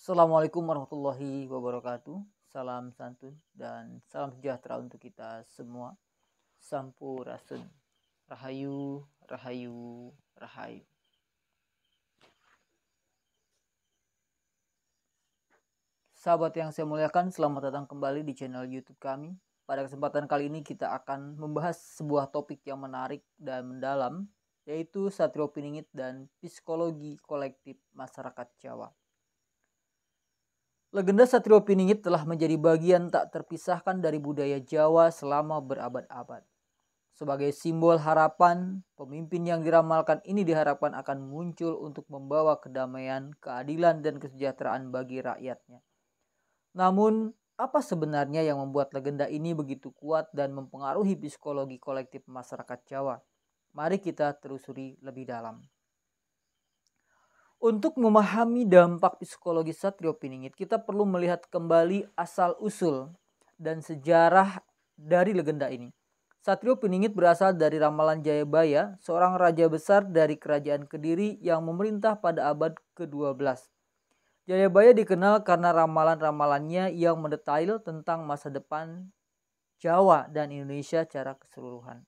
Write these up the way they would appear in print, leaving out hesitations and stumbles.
Assalamualaikum warahmatullahi wabarakatuh. Salam santun dan salam sejahtera untuk kita semua. Sampurasun. Rahayu, rahayu, rahayu. Sahabat yang saya muliakan, selamat datang kembali di channel YouTube kami. Pada kesempatan kali ini kita akan membahas sebuah topik yang menarik dan mendalam, yaitu Satrio Piningit dan psikologi kolektif masyarakat Jawa. Legenda Satrio Piningit telah menjadi bagian tak terpisahkan dari budaya Jawa selama berabad-abad. Sebagai simbol harapan, pemimpin yang diramalkan ini diharapkan akan muncul untuk membawa kedamaian, keadilan, dan kesejahteraan bagi rakyatnya. Namun, apa sebenarnya yang membuat legenda ini begitu kuat dan mempengaruhi psikologi kolektif masyarakat Jawa? Mari kita telusuri lebih dalam. Untuk memahami dampak psikologi Satrio Piningit, kita perlu melihat kembali asal-usul dan sejarah dari legenda ini. Satrio Piningit berasal dari ramalan Jayabaya, seorang raja besar dari kerajaan Kediri yang memerintah pada abad ke-12. Jayabaya dikenal karena ramalan-ramalannya yang mendetail tentang masa depan Jawa dan Indonesia secara keseluruhan.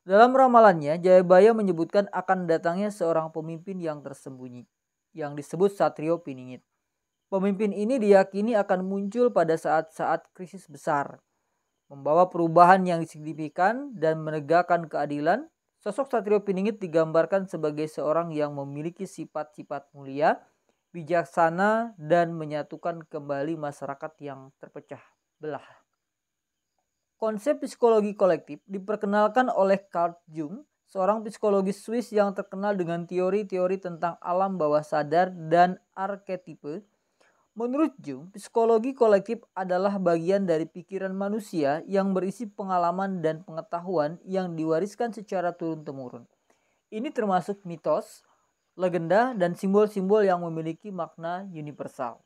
Dalam ramalannya, Jayabaya menyebutkan akan datangnya seorang pemimpin yang tersembunyi, yang disebut Satrio Piningit. Pemimpin ini diyakini akan muncul pada saat-saat krisis besar, membawa perubahan yang signifikan dan menegakkan keadilan. Sosok Satrio Piningit digambarkan sebagai seorang yang memiliki sifat-sifat mulia, bijaksana, dan menyatukan kembali masyarakat yang terpecah belah. Konsep psikologi kolektif diperkenalkan oleh Carl Jung, seorang psikologis Swiss yang terkenal dengan teori-teori tentang alam bawah sadar dan arketipe. Menurut Jung, psikologi kolektif adalah bagian dari pikiran manusia yang berisi pengalaman dan pengetahuan yang diwariskan secara turun-temurun. Ini termasuk mitos, legenda, dan simbol-simbol yang memiliki makna universal.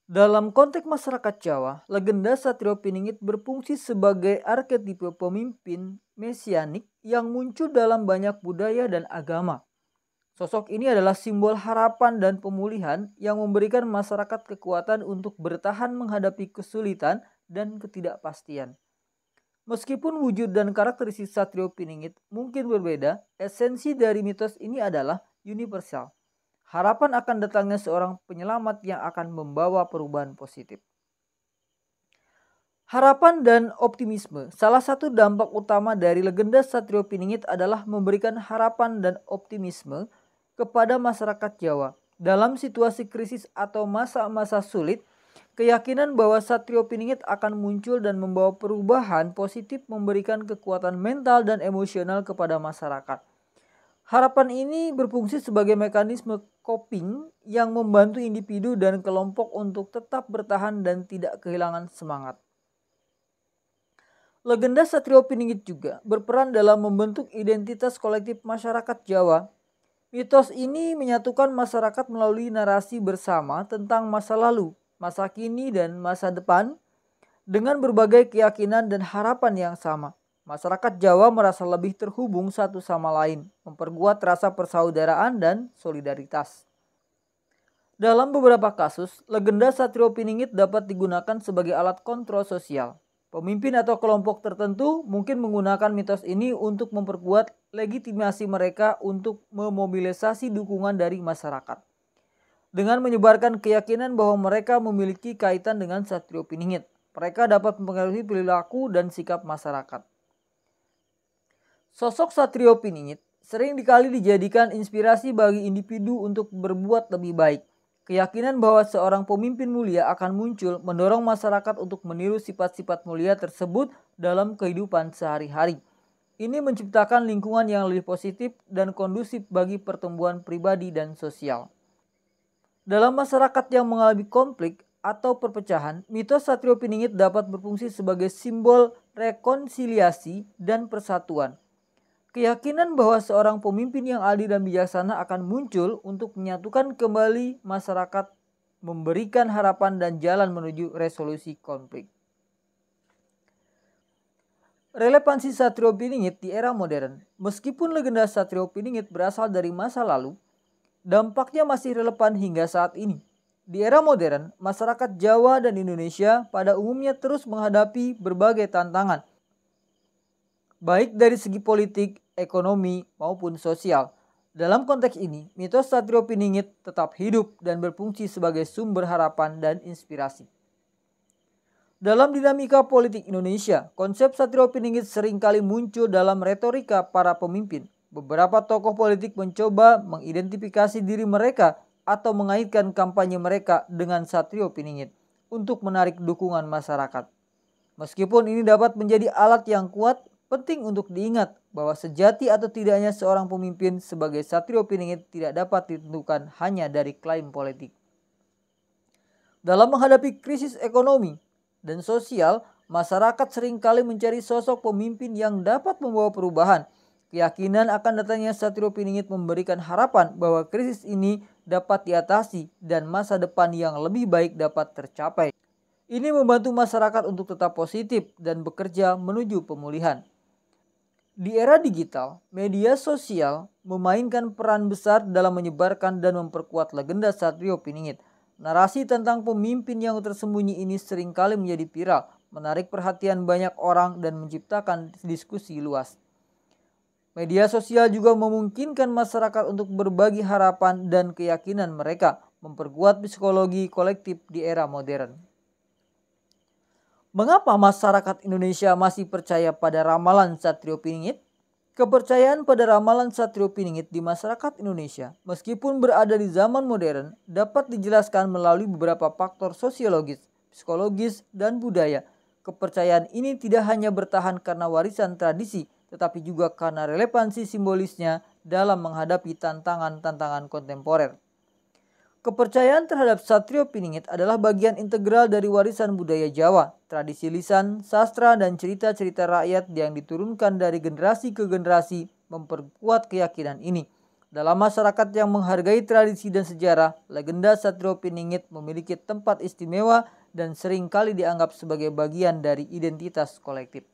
Dalam konteks masyarakat Jawa, legenda Satrio Piningit berfungsi sebagai arketipe pemimpin mesianik yang muncul dalam banyak budaya dan agama. Sosok ini adalah simbol harapan dan pemulihan yang memberikan masyarakat kekuatan untuk bertahan menghadapi kesulitan dan ketidakpastian. Meskipun wujud dan karakteristik Satrio Piningit mungkin berbeda, esensi dari mitos ini adalah universal. Harapan akan datangnya seorang penyelamat yang akan membawa perubahan positif. Harapan dan optimisme. Salah satu dampak utama dari legenda Satrio Piningit adalah memberikan harapan dan optimisme kepada masyarakat Jawa. Dalam situasi krisis atau masa-masa sulit, keyakinan bahwa Satrio Piningit akan muncul dan membawa perubahan positif memberikan kekuatan mental dan emosional kepada masyarakat. Harapan ini berfungsi sebagai mekanisme coping yang membantu individu dan kelompok untuk tetap bertahan dan tidak kehilangan semangat. Legenda Satrio Piningit juga berperan dalam membentuk identitas kolektif masyarakat Jawa. Mitos ini menyatukan masyarakat melalui narasi bersama tentang masa lalu, masa kini, dan masa depan dengan berbagai keyakinan dan harapan yang sama. Masyarakat Jawa merasa lebih terhubung satu sama lain, memperkuat rasa persaudaraan dan solidaritas. Dalam beberapa kasus, legenda Satrio Piningit dapat digunakan sebagai alat kontrol sosial. Pemimpin atau kelompok tertentu mungkin menggunakan mitos ini untuk memperkuat legitimasi mereka untuk memobilisasi dukungan dari masyarakat. Dengan menyebarkan keyakinan bahwa mereka memiliki kaitan dengan Satrio Piningit, mereka dapat mempengaruhi perilaku dan sikap masyarakat. Sosok Satrio Piningit sering dikali dijadikan inspirasi bagi individu untuk berbuat lebih baik. Keyakinan bahwa seorang pemimpin mulia akan muncul mendorong masyarakat untuk meniru sifat-sifat mulia tersebut dalam kehidupan sehari-hari. Ini menciptakan lingkungan yang lebih positif dan kondusif bagi pertumbuhan pribadi dan sosial. Dalam masyarakat yang mengalami konflik atau perpecahan, mitos Satrio Piningit dapat berfungsi sebagai simbol rekonsiliasi dan persatuan. Keyakinan bahwa seorang pemimpin yang adil dan bijaksana akan muncul untuk menyatukan kembali masyarakat, memberikan harapan dan jalan menuju resolusi konflik. Relevansi Satrio Piningit di era modern. Meskipun legenda Satrio Piningit berasal dari masa lalu, Dampaknya masih relevan hingga saat ini. Di era modern, masyarakat Jawa dan Indonesia pada umumnya terus menghadapi berbagai tantangan, baik dari segi politik, ekonomi, maupun sosial. Dalam konteks ini, mitos Satrio Piningit tetap hidup dan berfungsi sebagai sumber harapan dan inspirasi. Dalam dinamika politik Indonesia, konsep Satrio Piningit seringkali muncul dalam retorika para pemimpin. Beberapa tokoh politik mencoba mengidentifikasi diri mereka atau mengaitkan kampanye mereka dengan Satrio Piningit untuk menarik dukungan masyarakat. Meskipun ini dapat menjadi alat yang kuat, penting untuk diingat bahwa sejati atau tidaknya seorang pemimpin sebagai Satrio Piningit tidak dapat ditentukan hanya dari klaim politik. Dalam menghadapi krisis ekonomi dan sosial, masyarakat seringkali mencari sosok pemimpin yang dapat membawa perubahan. Keyakinan akan datangnya Satrio Piningit memberikan harapan bahwa krisis ini dapat diatasi dan masa depan yang lebih baik dapat tercapai. Ini membantu masyarakat untuk tetap positif dan bekerja menuju pemulihan. Di era digital, media sosial memainkan peran besar dalam menyebarkan dan memperkuat legenda Satrio Piningit. Narasi tentang pemimpin yang tersembunyi ini seringkali menjadi viral, menarik perhatian banyak orang dan menciptakan diskusi luas. Media sosial juga memungkinkan masyarakat untuk berbagi harapan dan keyakinan mereka, memperkuat psikologi kolektif di era modern. Mengapa masyarakat Indonesia masih percaya pada ramalan Satrio Piningit? Kepercayaan pada ramalan Satrio Piningit di masyarakat Indonesia, meskipun berada di zaman modern, dapat dijelaskan melalui beberapa faktor sosiologis, psikologis, dan budaya. Kepercayaan ini tidak hanya bertahan karena warisan tradisi, tetapi juga karena relevansi simbolisnya dalam menghadapi tantangan-tantangan kontemporer. Kepercayaan terhadap Satrio Piningit adalah bagian integral dari warisan budaya Jawa, tradisi lisan, sastra, dan cerita-cerita rakyat yang diturunkan dari generasi ke generasi memperkuat keyakinan ini. Dalam masyarakat yang menghargai tradisi dan sejarah, legenda Satrio Piningit memiliki tempat istimewa dan seringkali dianggap sebagai bagian dari identitas kolektif.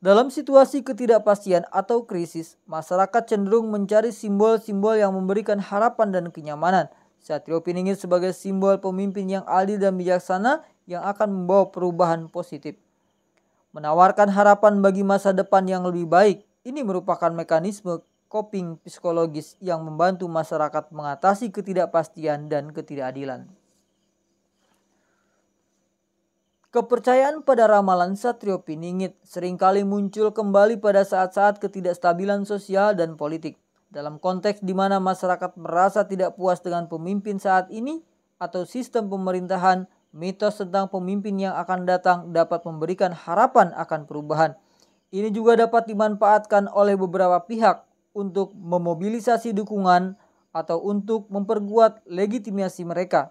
Dalam situasi ketidakpastian atau krisis, masyarakat cenderung mencari simbol-simbol yang memberikan harapan dan kenyamanan. Satrio Piningit sebagai simbol pemimpin yang adil dan bijaksana yang akan membawa perubahan positif. Menawarkan harapan bagi masa depan yang lebih baik, ini merupakan mekanisme coping psikologis yang membantu masyarakat mengatasi ketidakpastian dan ketidakadilan. Kepercayaan pada ramalan Satrio Piningit seringkali muncul kembali pada saat-saat ketidakstabilan sosial dan politik. Dalam konteks di mana masyarakat merasa tidak puas dengan pemimpin saat ini atau sistem pemerintahan, mitos tentang pemimpin yang akan datang dapat memberikan harapan akan perubahan. Ini juga dapat dimanfaatkan oleh beberapa pihak untuk memobilisasi dukungan atau untuk memperkuat legitimasi mereka.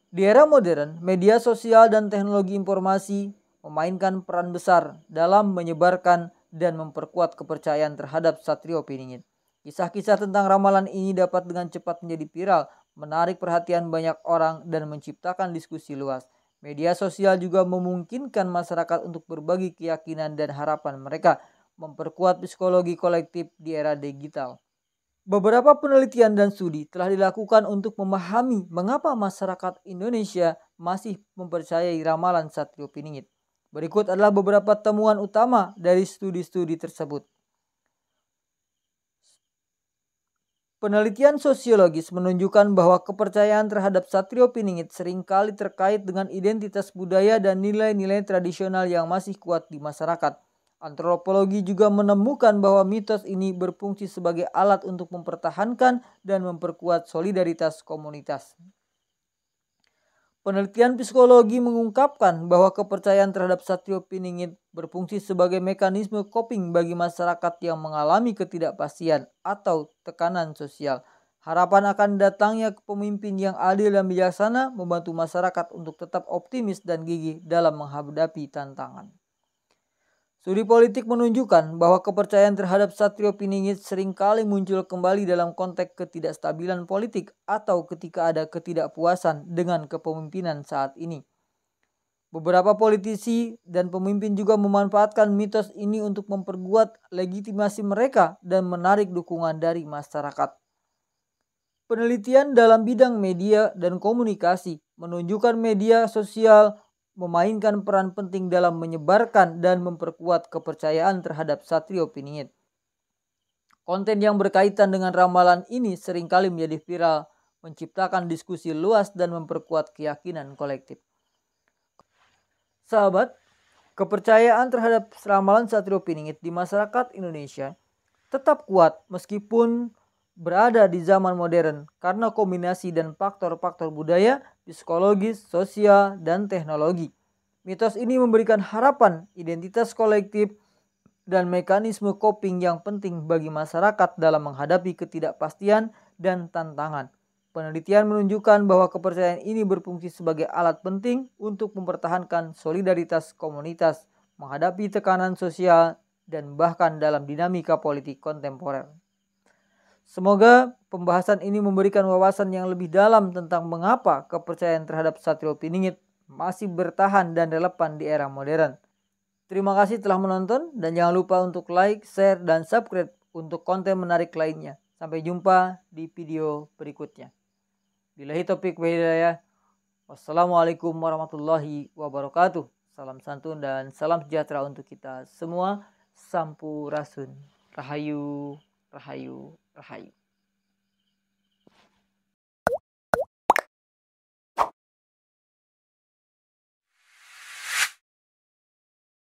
Di era modern, media sosial dan teknologi informasi memainkan peran besar dalam menyebarkan dan memperkuat kepercayaan terhadap Satrio Piningit. Kisah-kisah tentang ramalan ini dapat dengan cepat menjadi viral, menarik perhatian banyak orang dan menciptakan diskusi luas. Media sosial juga memungkinkan masyarakat untuk berbagi keyakinan dan harapan mereka, memperkuat psikologi kolektif di era digital. Beberapa penelitian dan studi telah dilakukan untuk memahami mengapa masyarakat Indonesia masih mempercayai ramalan Satrio Piningit. Berikut adalah beberapa temuan utama dari studi-studi tersebut. Penelitian sosiologis menunjukkan bahwa kepercayaan terhadap Satrio Piningit seringkali terkait dengan identitas budaya dan nilai-nilai tradisional yang masih kuat di masyarakat. Antropologi juga menemukan bahwa mitos ini berfungsi sebagai alat untuk mempertahankan dan memperkuat solidaritas komunitas. Penelitian psikologi mengungkapkan bahwa kepercayaan terhadap Satrio Piningit berfungsi sebagai mekanisme coping bagi masyarakat yang mengalami ketidakpastian atau tekanan sosial. Harapan akan datangnya pemimpin yang adil dan bijaksana membantu masyarakat untuk tetap optimis dan gigih dalam menghadapi tantangan. Studi politik menunjukkan bahwa kepercayaan terhadap Satrio Piningit seringkali muncul kembali dalam konteks ketidakstabilan politik atau ketika ada ketidakpuasan dengan kepemimpinan saat ini. Beberapa politisi dan pemimpin juga memanfaatkan mitos ini untuk memperkuat legitimasi mereka dan menarik dukungan dari masyarakat. Penelitian dalam bidang media dan komunikasi menunjukkan media sosial memainkan peran penting dalam menyebarkan dan memperkuat kepercayaan terhadap Satrio Piningit. Konten yang berkaitan dengan ramalan ini seringkali menjadi viral, menciptakan diskusi luas dan memperkuat keyakinan kolektif. Sahabat, kepercayaan terhadap ramalan Satrio Piningit di masyarakat Indonesia tetap kuat meskipun berada di zaman modern karena kombinasi dan faktor-faktor budaya, psikologis, sosial, dan teknologi. Mitos ini memberikan harapan, identitas kolektif, dan mekanisme coping yang penting bagi masyarakat dalam menghadapi ketidakpastian dan tantangan. Penelitian menunjukkan bahwa kepercayaan ini berfungsi sebagai alat penting untuk mempertahankan solidaritas komunitas, menghadapi tekanan sosial, dan bahkan dalam dinamika politik kontemporer. Semoga pembahasan ini memberikan wawasan yang lebih dalam tentang mengapa kepercayaan terhadap Satrio Piningit masih bertahan dan relevan di era modern. Terima kasih telah menonton dan jangan lupa untuk like, share, dan subscribe untuk konten menarik lainnya. Sampai jumpa di video berikutnya. Billahi taufiq wal hidayah. Wassalamualaikum warahmatullahi wabarakatuh. Salam santun dan salam sejahtera untuk kita semua. Sampurasun. Rahayu, rahayu, rahayu.